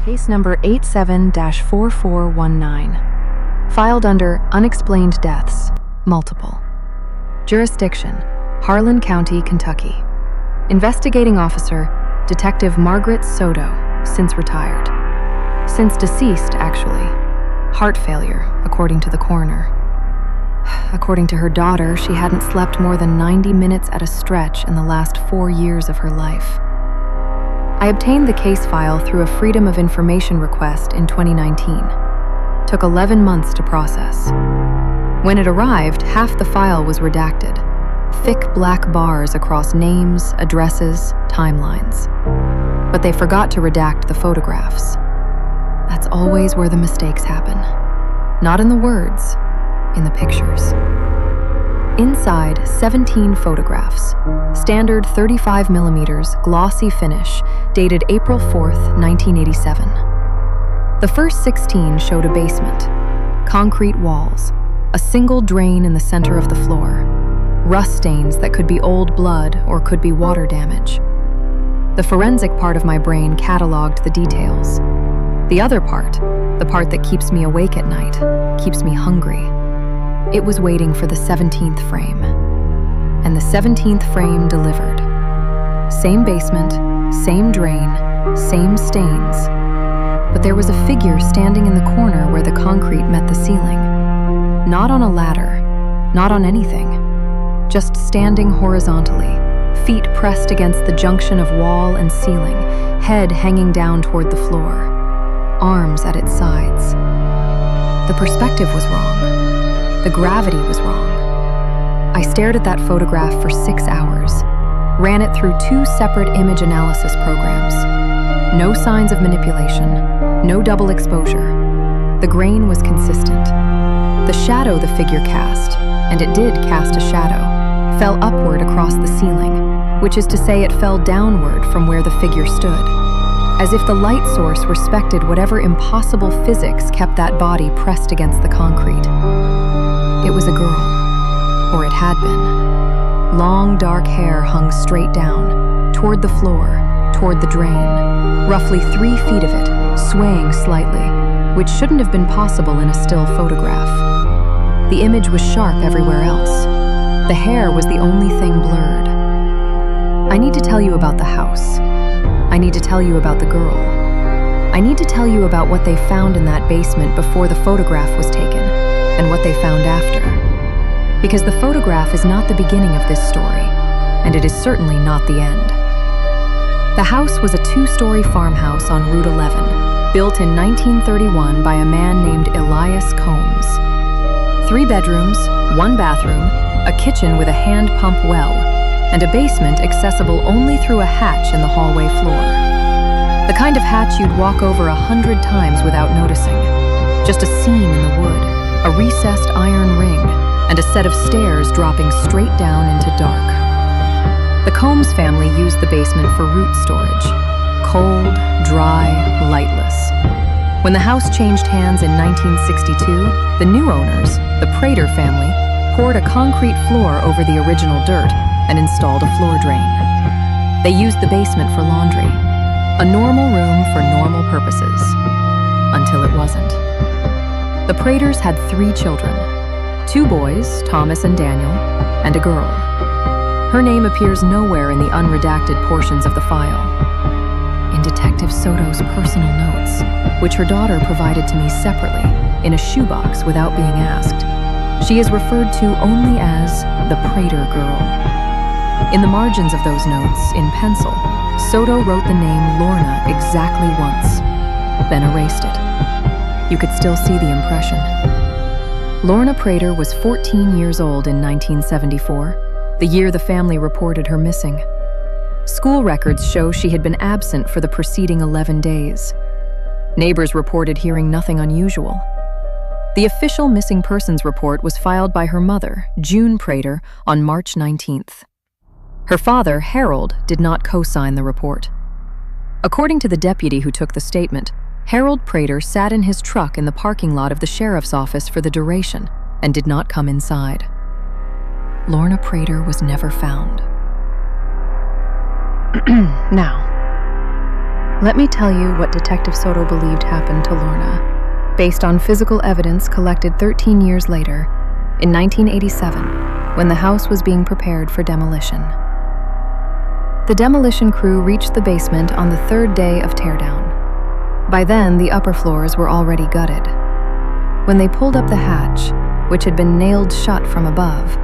Case number 87-4419. Filed under Unexplained Deaths, Multiple. Jurisdiction, Harlan County, Kentucky. Investigating officer, Detective Margaret Soto, since retired. Since deceased, actually. Heart failure, according to the coroner. According to her daughter, she hadn't slept more than 90 minutes at a stretch in the last 4 years of her life. I obtained the case file through a Freedom of Information request in 2019. Took 11 months to process. When it arrived, half the file was redacted. Thick black bars across names, addresses, timelines. But they forgot to redact the photographs. That's always where the mistakes happen. Not in the words, in the pictures. Inside, 17 photographs. Standard 35mm glossy finish, dated April 4th, 1987. The first 16 showed a basement, concrete walls, a single drain in the center of the floor, rust stains that could be old blood or could be water damage. The forensic part of my brain cataloged the details. The other part, the part that keeps me awake at night, keeps me hungry, it was waiting for the 17th frame. And the 17th frame delivered. Same basement, same drain, same stains. But there was a figure standing in the corner where the concrete met the ceiling. Not on a ladder, not on anything. Just standing horizontally, feet pressed against the junction of wall and ceiling, head hanging down toward the floor, arms at its sides. The perspective was wrong. The gravity was wrong. I stared at that photograph for 6 hours, ran it through 2 separate image analysis programs. No signs of manipulation, no double exposure. The grain was consistent. The shadow the figure cast, and it did cast a shadow, fell upward across the ceiling, which is to say it fell downward from where the figure stood, as if the light source respected whatever impossible physics kept that body pressed against the concrete. It was a girl, or it had been. Long, dark hair hung straight down, toward the floor, toward the drain, roughly 3 feet of it, swaying slightly, which shouldn't have been possible in a still photograph. The image was sharp everywhere else. The hair was the only thing blurred. I need to tell you about the house. I need to tell you about the girl. I need to tell you about what they found in that basement before the photograph was taken, and what they found after. Because the photograph is not the beginning of this story, and it is certainly not the end. The house was a 2-story farmhouse on Route 11, built in 1931 by a man named Elias Combs. 3 bedrooms, 1 bathroom, a kitchen with a hand pump well, and a basement accessible only through a hatch in the hallway floor. The kind of hatch you'd walk over 100 times without noticing. Just a seam in the wood, a recessed iron ring, and a set of stairs dropping straight down into dark. The Combs family used the basement for root storage. Cold, dry, lightless. When the house changed hands in 1962, the new owners, the Prater family, poured a concrete floor over the original dirt and installed a floor drain. They used the basement for laundry, a normal room for normal purposes, until it wasn't. The Praters had 3 children, 2 boys, Thomas and Daniel, and a girl. Her name appears nowhere in the unredacted portions of the file. In Detective Soto's personal notes, which her daughter provided to me separately, in a shoebox without being asked, she is referred to only as the Prater girl. In the margins of those notes, in pencil, Soto wrote the name Lorna exactly once, then erased it. You could still see the impression. Lorna Prater was 14 years old in 1974, the year the family reported her missing. School records show she had been absent for the preceding 11 days. Neighbors reported hearing nothing unusual. The official missing persons report was filed by her mother, June Prater, on March 19th. Her father, Harold, did not co-sign the report. According to the deputy who took the statement, Harold Prater sat in his truck in the parking lot of the sheriff's office for the duration and did not come inside. Lorna Prater was never found. Now, Let me tell you what Detective Soto believed happened to Lorna, based on physical evidence collected 13 years later, in 1987, when the house was being prepared for demolition. The demolition crew reached the basement on the third day of teardown. By then, the upper floors were already gutted. When they pulled up the hatch, which had been nailed shut from above,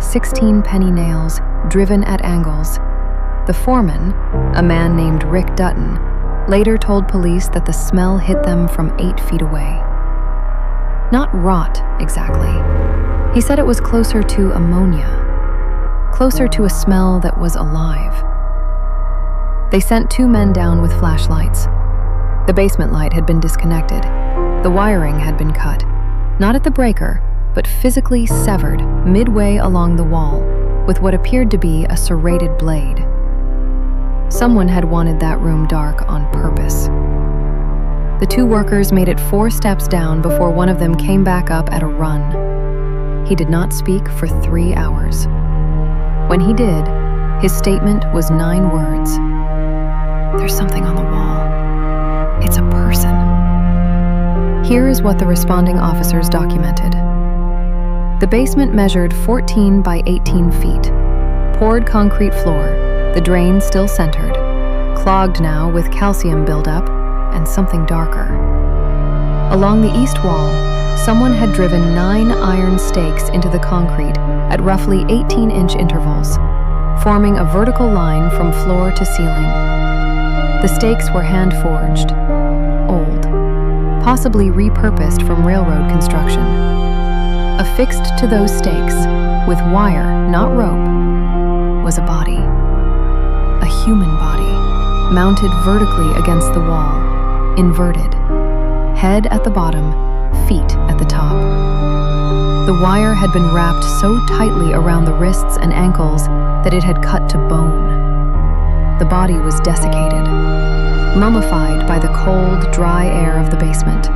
16 penny nails driven at angles, the foreman, a man named Rick Dutton, later told police that the smell hit them from 8 feet away. Not rot, exactly. He said it was closer to ammonia, closer to a smell that was alive. They sent 2 men down with flashlights. The basement light had been disconnected. The wiring had been cut, not at the breaker, but physically severed midway along the wall with what appeared to be a serrated blade. Someone had wanted that room dark on purpose. The 2 workers made it 4 steps down before one of them came back up at a run. He did not speak for 3 hours. When he did, his statement was 9 words. "There's something on the wall. It's a person." Here is what the responding officers documented. The basement measured 14 by 18 feet. Poured concrete floor, the drain still centered, clogged now with calcium buildup and something darker. Along the east wall, someone had driven 9 iron stakes into the concrete at roughly 18-inch intervals, forming a vertical line from floor to ceiling. The stakes were hand-forged, old, possibly repurposed from railroad construction. Affixed to those stakes, with wire, not rope, was a body. A human body, mounted vertically against the wall, inverted. Head at the bottom, feet at the top. The wire had been wrapped so tightly around the wrists and ankles that it had cut to bone. The body was desiccated, mummified by the cold, dry air of the basement.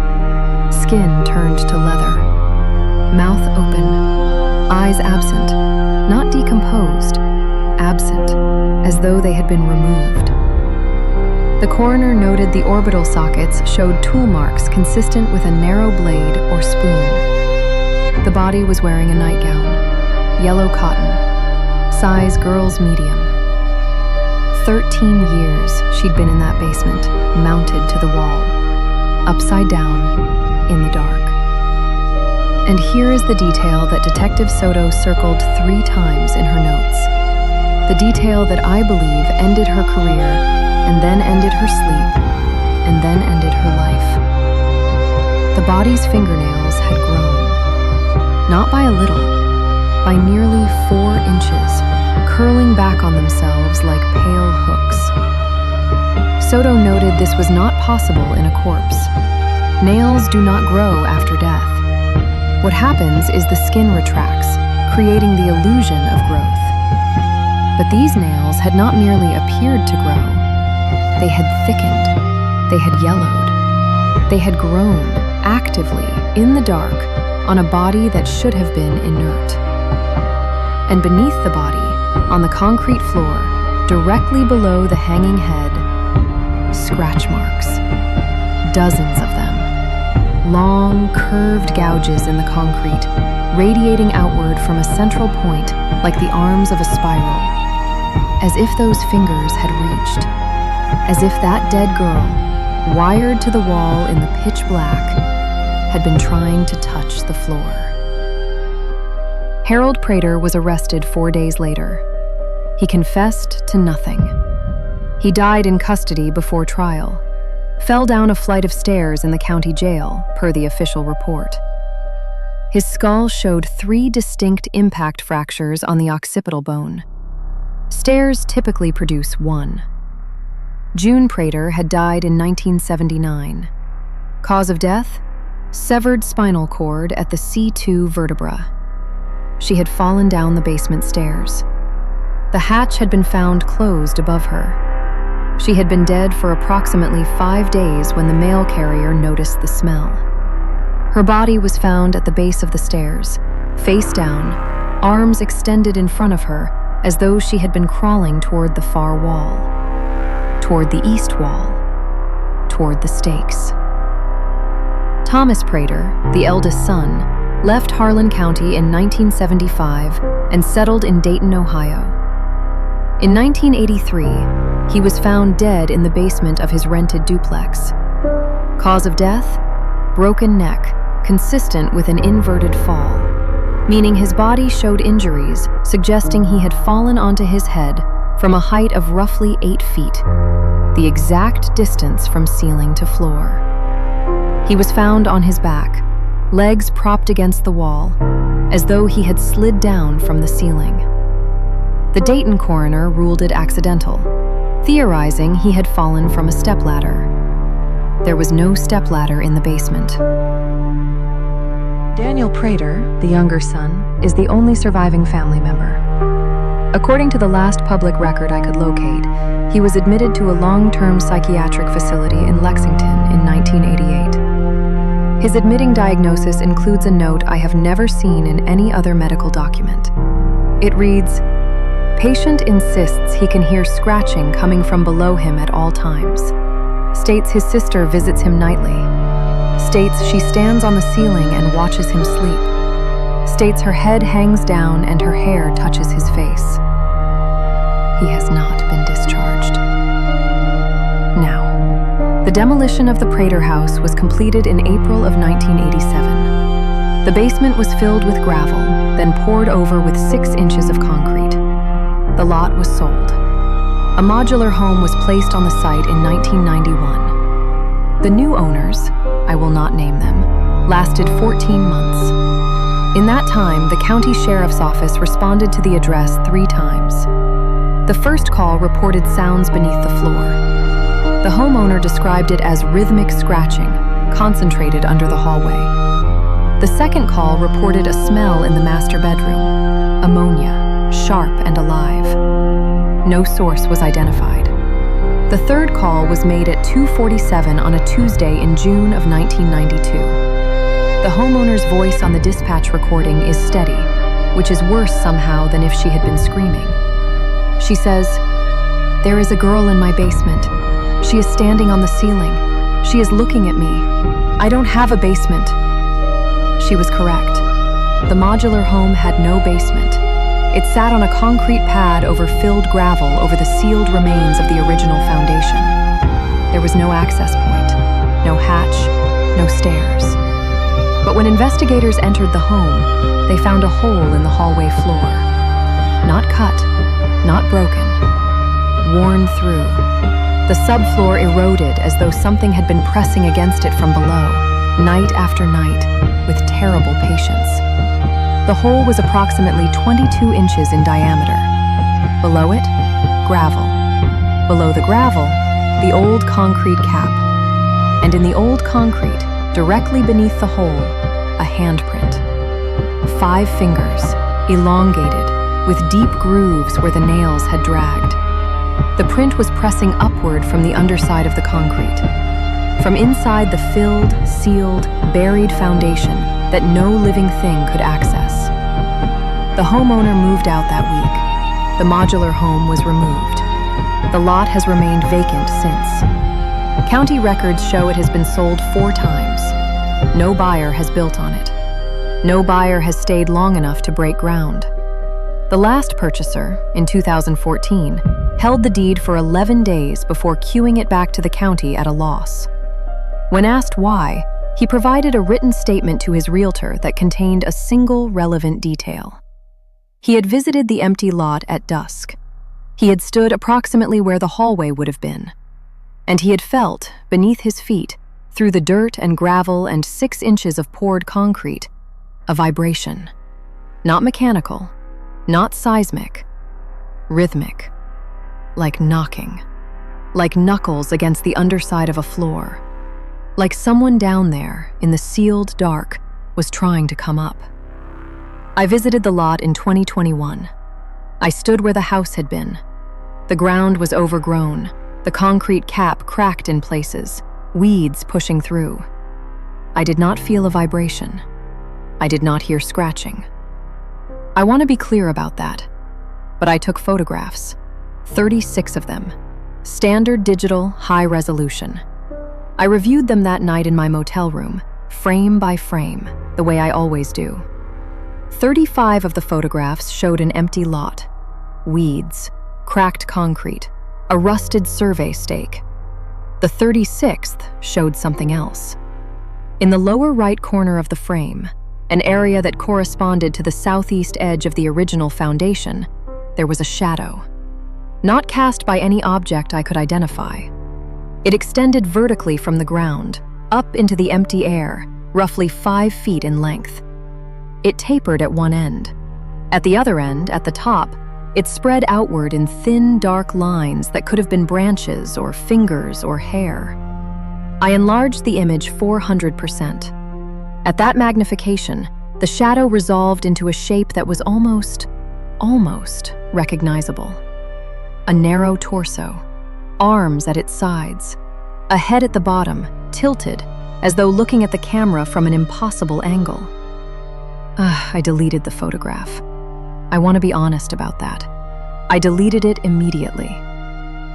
Skin turned to leather. Mouth open, eyes absent, not decomposed, absent, as though they had been removed. The coroner noted the orbital sockets showed tool marks consistent with a narrow blade or spoon. The body was wearing a nightgown, yellow cotton, size girl's medium. 13 years she'd been in that basement, mounted to the wall, upside down, in the dark. And here is the detail that Detective Soto circled 3 times in her notes. The detail that I believe ended her career, and then ended her sleep, and then ended her life. The body's fingernails had grown. Not by a little, by nearly 4 inches, curling back on themselves like pale hooks. Soto noted this was not possible in a corpse. Nails do not grow after death. What happens is the skin retracts, creating the illusion of growth. But these nails had not merely appeared to grow. They had thickened. They had yellowed. They had grown, actively, in the dark, on a body that should have been inert. And beneath the body, on the concrete floor, directly below the hanging head, scratch marks. Dozens of them. Long, curved gouges in the concrete, radiating outward from a central point like the arms of a spiral. As if those fingers had reached. As if that dead girl, wired to the wall in the pitch black, had been trying to touch the floor. Harold Prater was arrested 4 days later. He confessed to nothing. He died in custody before trial. Fell down a flight of stairs in the county jail, per the official report. His skull showed 3 distinct impact fractures on the occipital bone. Stairs typically produce 1. June Prater had died in 1979. Cause of death? Severed spinal cord at the C2 vertebra. She had fallen down the basement stairs. The hatch had been found closed above her. She had been dead for approximately 5 days when the mail carrier noticed the smell. Her body was found at the base of the stairs, face down, arms extended in front of her, as though she had been crawling toward the far wall. Toward the east wall, toward the stakes. Thomas Prater, the eldest son, left Harlan County in 1975 and settled in Dayton, Ohio. In 1983, he was found dead in the basement of his rented duplex. Cause of death? Broken neck, consistent with an inverted fall, meaning his body showed injuries suggesting he had fallen onto his head from a height of roughly 8 feet, the exact distance from ceiling to floor. He was found on his back, legs propped against the wall, as though he had slid down from the ceiling. The Dayton coroner ruled it accidental, theorizing he had fallen from a stepladder. There was no stepladder in the basement. Daniel Prater, the younger son, is the only surviving family member. According to the last public record I could locate, he was admitted to a long-term psychiatric facility in Lexington in 1988. His admitting diagnosis includes a note I have never seen in any other medical document. It reads, "Patient insists he can hear scratching coming from below him at all times. States his sister visits him nightly. States she stands on the ceiling and watches him sleep. States her head hangs down and her hair touches his face." He has not been discharged. Now, the demolition of the Prater house was completed in April of 1987. The basement was filled with gravel, then poured over with 6 inches of concrete. The lot was sold. A modular home was placed on the site in 1991. The new owners, I will not name them, lasted 14 months. In that time, the county sheriff's office responded to the address 3 times. The first call reported sounds beneath the floor. The homeowner described it as rhythmic scratching, concentrated under the hallway. The second call reported a smell in the master bedroom, ammonia, sharp and alive. No source was identified. The third call was made at 2:47 on a Tuesday in June of 1992. The homeowner's voice on the dispatch recording is steady, which is worse somehow than if she had been screaming. She says, "There is a girl in my basement. She is standing on the ceiling. She is looking at me. I don't have a basement." She was correct. The modular home had no basement. It sat on a concrete pad over filled gravel over the sealed remains of the original foundation. There was no access point, no hatch, no stairs. But when investigators entered the home, they found a hole in the hallway floor. Not cut, not broken, worn through. The subfloor eroded as though something had been pressing against it from below, night after night, with terrible patience. The hole was approximately 22 inches in diameter. Below it, gravel. Below the gravel, the old concrete cap. And in the old concrete, directly beneath the hole, a handprint. 5 fingers, elongated, with deep grooves where the nails had dragged. The print was pressing upward from the underside of the concrete, from inside the filled, sealed, buried foundation that no living thing could access. The homeowner moved out that week. The modular home was removed. The lot has remained vacant since. County records show it has been sold 4 times. No buyer has built on it. No buyer has stayed long enough to break ground. The last purchaser, in 2014, held the deed for 11 days before queuing it back to the county at a loss. When asked why, he provided a written statement to his realtor that contained a single relevant detail. He had visited the empty lot at dusk. He had stood approximately where the hallway would have been. And he had felt, beneath his feet, through the dirt and gravel and 6 inches of poured concrete, a vibration. Not mechanical, not seismic, rhythmic, like knocking, like knuckles against the underside of a floor, like someone down there in the sealed dark was trying to come up. I visited the lot in 2021. I stood where the house had been. The ground was overgrown, the concrete cap cracked in places, weeds pushing through. I did not feel a vibration. I did not hear scratching. I want to be clear about that, but I took photographs, 36 of them, standard digital high resolution. I reviewed them that night in my motel room, frame by frame, the way I always do. 35 of the photographs showed an empty lot, weeds, cracked concrete, a rusted survey stake. The 36th showed something else. In the lower right corner of the frame, an area that corresponded to the southeast edge of the original foundation, there was a shadow. Not cast by any object I could identify. It extended vertically from the ground, up into the empty air, roughly 5 feet in length. It tapered at one end. At the other end, at the top, it spread outward in thin, dark lines that could have been branches or fingers or hair. I enlarged the image 400%. At that magnification, the shadow resolved into a shape that was almost recognizable. A narrow torso, arms at its sides, a head at the bottom, tilted, as though looking at the camera from an impossible angle. I deleted the photograph. I want to be honest about that. I deleted it immediately.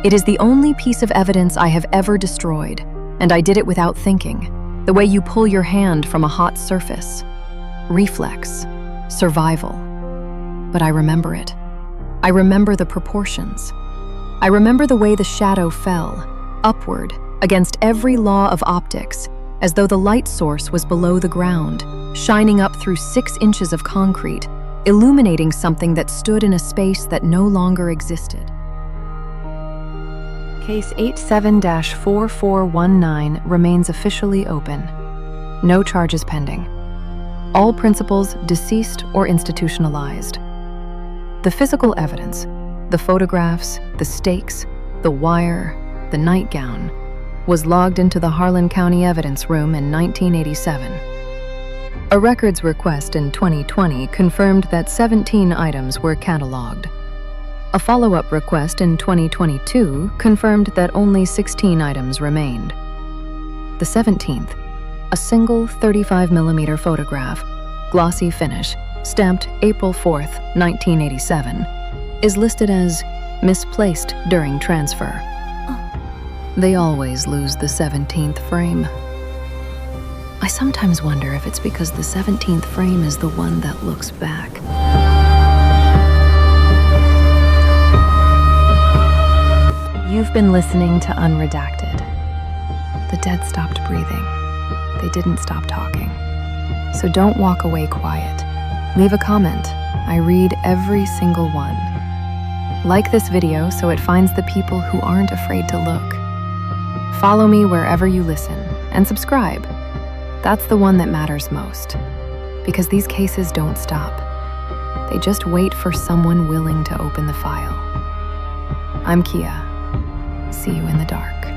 It is the only piece of evidence I have ever destroyed, and I did it without thinking, the way you pull your hand from a hot surface. Reflex, survival. But I remember it. I remember the proportions. I remember the way the shadow fell, upward, against every law of optics, as though the light source was below the ground, shining up through 6 inches of concrete, illuminating something that stood in a space that no longer existed. Case 87-4419 remains officially open. No charges pending. All principals deceased or institutionalized. The physical evidence, the photographs, the stakes, the wire, the nightgown, was logged into the Harlan County Evidence Room in 1987. A records request in 2020 confirmed that 17 items were cataloged. A follow-up request in 2022 confirmed that only 16 items remained. The 17th, a single 35mm photograph, glossy finish, stamped April 4th, 1987, is listed as misplaced during transfer. They always lose the 17th frame. I sometimes wonder if it's because the 17th frame is the one that looks back. You've been listening to Unredacted. The dead stopped breathing. They didn't stop talking. So don't walk away quiet. Leave a comment. I read every single one. Like this video so it finds the people who aren't afraid to look. Follow me wherever you listen, and subscribe. That's the one that matters most. Because these cases don't stop. They just wait for someone willing to open the file. I'm Qiya. See you in the dark.